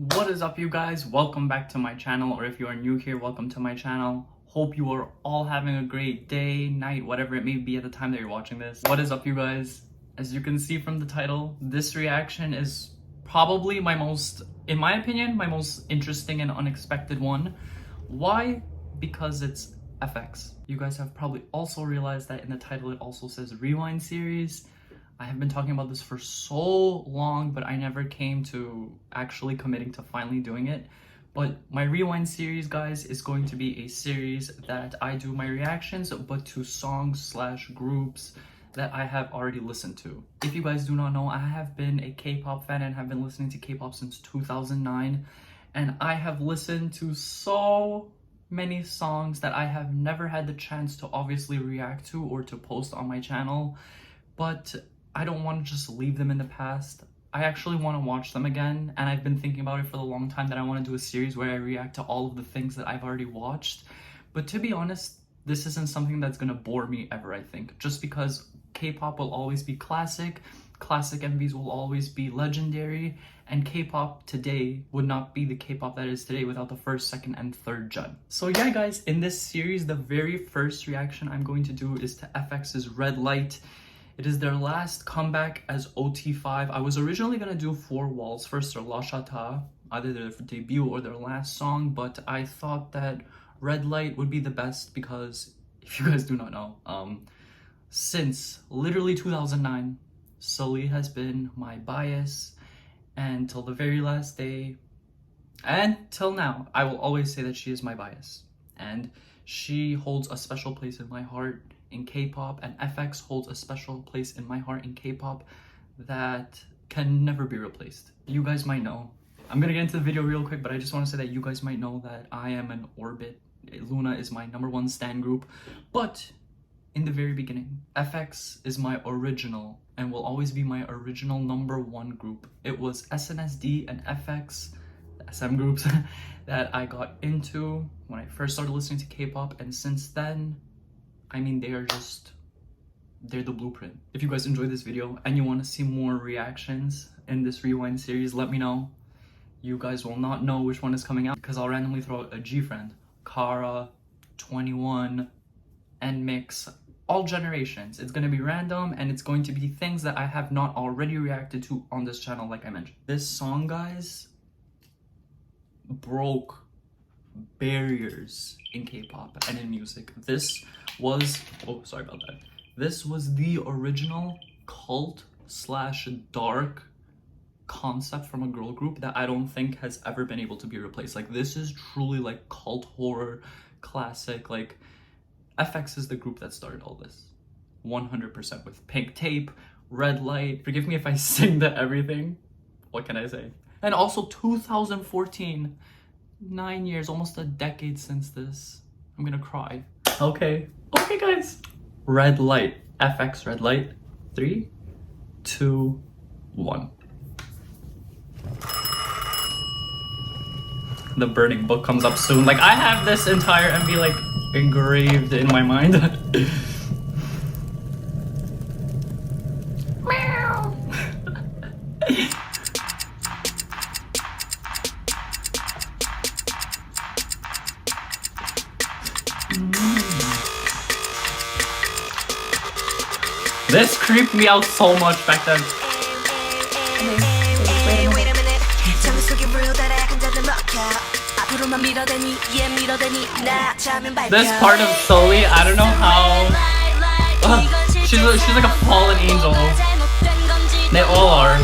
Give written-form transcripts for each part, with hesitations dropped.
What is up, you guys? Welcome back to my channel, or if you are new here, welcome to my channel. Hope you are all having a great day, night, whatever it may be at the time that you're watching this. What is up, you guys? As you can see from the title, this reaction is probably my most, in my opinion, my most interesting and unexpected one. Why? Because it's FX. You guys have probably also realized that in the title it also says Rewind Series. I have been talking about this for so long, but I never came to actually committing to finally doing it. But my Rewind series, guys, is going to be a series that I do my reactions, but to songs/groups that I have already listened to. If you guys do not know, I have been a K-pop fan and have been listening to K-pop since 2009. And I have listened to so many songs that I have never had the chance to obviously react to or to post on my channel. But I don't want to just leave them in the past. I actually want to watch them again, and I've been thinking about it for a long time that I want to do a series where I react to all of the things that I've already watched. But to be honest, this isn't something that's gonna bore me ever, I think. Just because K-pop will always be classic MVs will always be legendary, and K-pop today would not be the K-pop that is today without the first, second, and third gen. So yeah, guys, in this series, the very first reaction I'm going to do is to FX's Red Light. It is their last comeback as OT5. I was originally going to do Four Walls first, or La Chata, either their debut or their last song, but I thought that Red Light would be the best because, if you guys do not know, since literally 2009, Sully has been my bias, and till the very last day, and till now, I will always say that she is my bias. And she holds a special place in my heart in K-pop, and FX holds a special place in my heart in K-pop that can never be replaced. You guys might know. I'm gonna get into the video real quick, but I just want to say that you guys might know that I am an Orbit. Luna is my #1 stan group, but in the very beginning, FX is my original and will always be my original #1 group. It was SNSD and FX, the SM groups, that I got into when I first started listening to K-pop, and since then, I mean, they're the blueprint. If you guys enjoyed this video and you want to see more reactions in this Rewind series, let me know. You guys will not know which one is coming out because I'll randomly throw out a G-Friend, Kara, 21, and Mix, all generations. It's going to be random, and it's going to be things that I have not already reacted to on this channel, like I mentioned. This song, guys, broke barriers in K-pop and in music. This was, oh, sorry about that. This was the original cult/dark concept from a girl group that I don't think has ever been able to be replaced. Like, this is truly like cult horror classic. Like, FX is the group that started all this 100% with Pink Tape, Red Light. Forgive me if I sing to everything. What can I say? And also 2014, 9 years, almost a decade since this. I'm gonna cry. Okay, guys. Red Light, FX Red Light. 3, 2, 1. The burning book comes up soon. Like, I have this entire MV like engraved in my mind. Meow. This creeped me out so much back then. This part of Sully, I don't know how. She's like a fallen angel. They all are.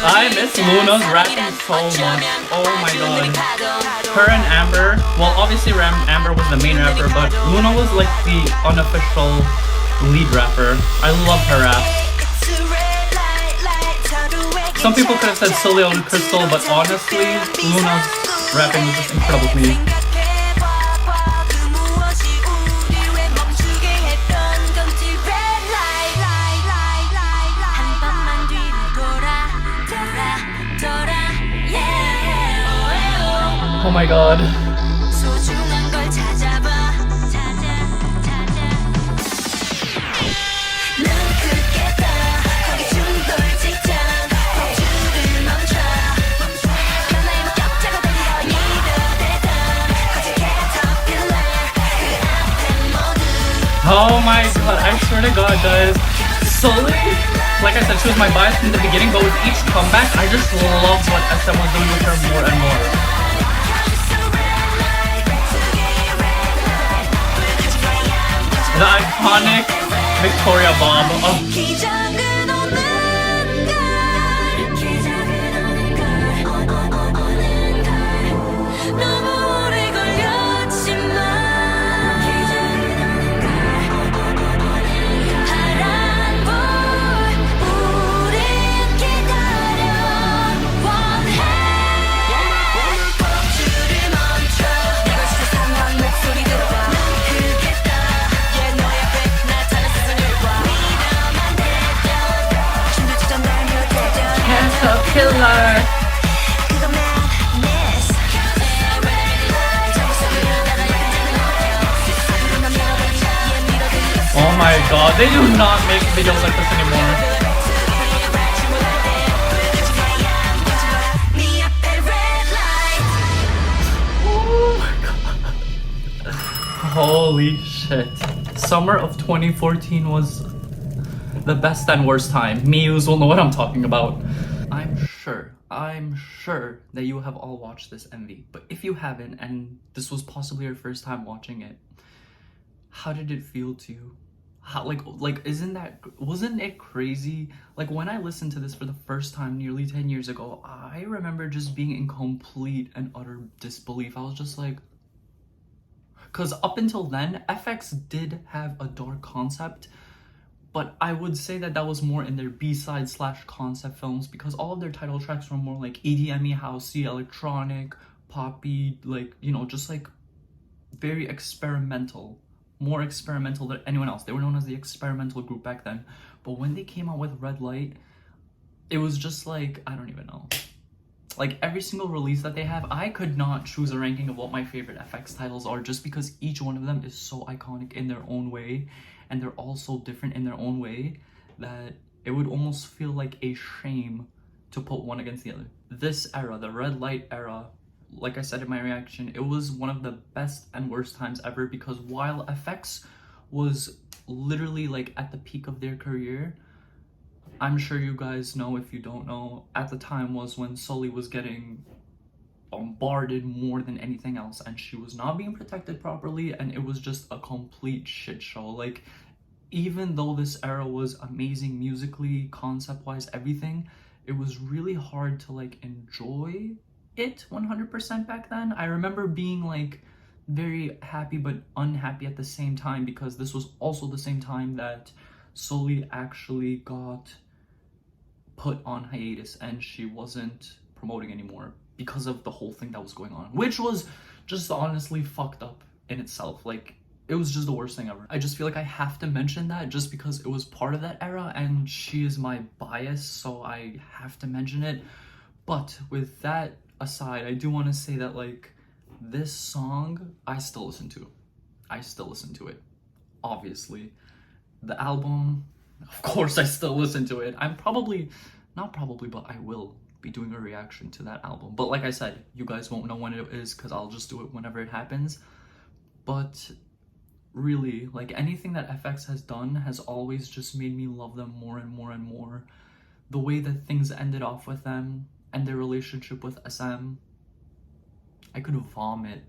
I miss Luna's rapping so much. Oh my god. Her and Amber, well obviously Amber was the main rapper, but Luna was like the unofficial lead rapper. I love her rap. Some people could have said Sully and Crystal, but honestly, Luna's rapping was just incredible to me. Oh my god. Oh my god, I swear to god, guys. Sully, like I said, she was my bias from the beginning, but with each comeback, I just loved what SM was doing with her more and more. The iconic Victoria Bob. Oh. Killer. Oh my god, they do not make videos like this anymore. Oh my god. Holy shit. Summer of 2014 was the best and worst time. Mews will know what I'm talking about. I'm sure that you have all watched this MV, but if you haven't and this was possibly your first time watching it, how did it feel to you? How like wasn't it crazy? Like when I listened to this for the first time nearly 10 years ago, I remember just being in complete and utter disbelief. I was just like, because up until then, FX did have a dark concept, but I would say that that was more in their B-side / concept films, because all of their title tracks were more like EDM-y, housey, electronic, poppy, like, you know, just like very experimental, more experimental than anyone else. They were known as the experimental group back then. But when they came out with Red Light, it was just like, I don't even know. Like every single release that they have, I could not choose a ranking of what my favorite FX titles are, just because each one of them is so iconic in their own way. And they're all so different in their own way that it would almost feel like a shame to put one against the other. This era, the Red Light era, like I said in my reaction, it was one of the best and worst times ever, because while FX was literally like at the peak of their career, I'm sure you guys know, if you don't know, at the time was when Sully was getting bombarded more than anything else, and she was not being protected properly, and it was just a complete shit show. Like, even though this era was amazing musically, concept-wise, everything, it was really hard to like enjoy it 100% back then. I remember being like very happy but unhappy at the same time, because this was also the same time that Sully actually got put on hiatus and she wasn't promoting anymore because of the whole thing that was going on, which was just honestly fucked up in itself. Like, it was just the worst thing ever. I just feel like I have to mention that just because it was part of that era and she is my bias, so I have to mention it. But with that aside, I do want to say that like this song, I still listen to. I still listen to it. Obviously. The album, of course I still listen to it. I'm probably, not probably, but I will be doing a reaction to that album. But like I said, you guys won't know when it is because I'll just do it whenever it happens. But really, like anything that FX has done has always just made me love them more and more and more. The way that things ended off with them and their relationship with SM, I could vomit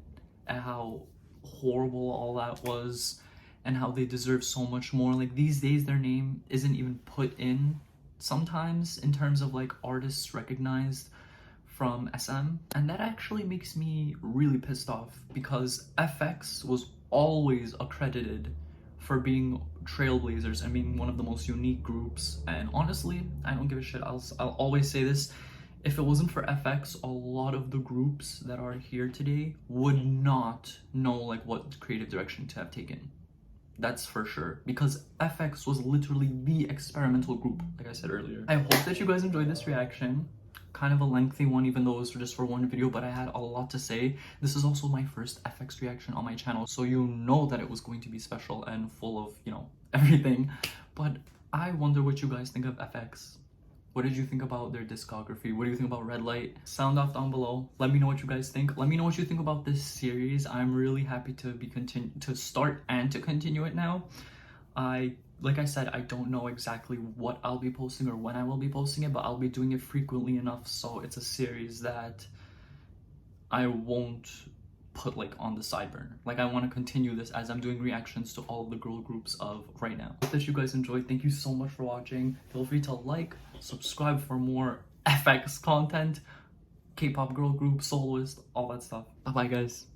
at how horrible all that was and how they deserve so much more. Like these days, their name isn't even put in sometimes in terms of like artists recognized from SM, and that actually makes me really pissed off because FX was always accredited for being trailblazers and being one of the most unique groups. And honestly, I don't give a shit. I'll always say this. If it wasn't for FX, a lot of the groups that are here today would not know like what creative direction to have taken. That's for sure, because FX was literally the experimental group, like I said earlier. I hope that you guys enjoyed this reaction. Kind of a lengthy one, even though it was just for one video, but I had a lot to say. This is also my first FX reaction on my channel, so you know that it was going to be special and full of, you know, everything. But I wonder what you guys think of FX. What did you think about their discography? What do you think about Red Light? Sound off down below. Let me know what you guys think. Let me know what you think about this series. I'm really happy to start and to continue it now. Like I said, I don't know exactly what I'll be posting or when I will be posting it, but I'll be doing it frequently enough so it's a series that I won't put like on the side burner. Like, I want to continue this as I'm doing reactions to all of the girl groups of right now. Hope that you guys enjoyed. Thank you so much for watching. Feel free to like, subscribe for more FX content, K-pop girl group, soloist, all that stuff. Bye bye guys.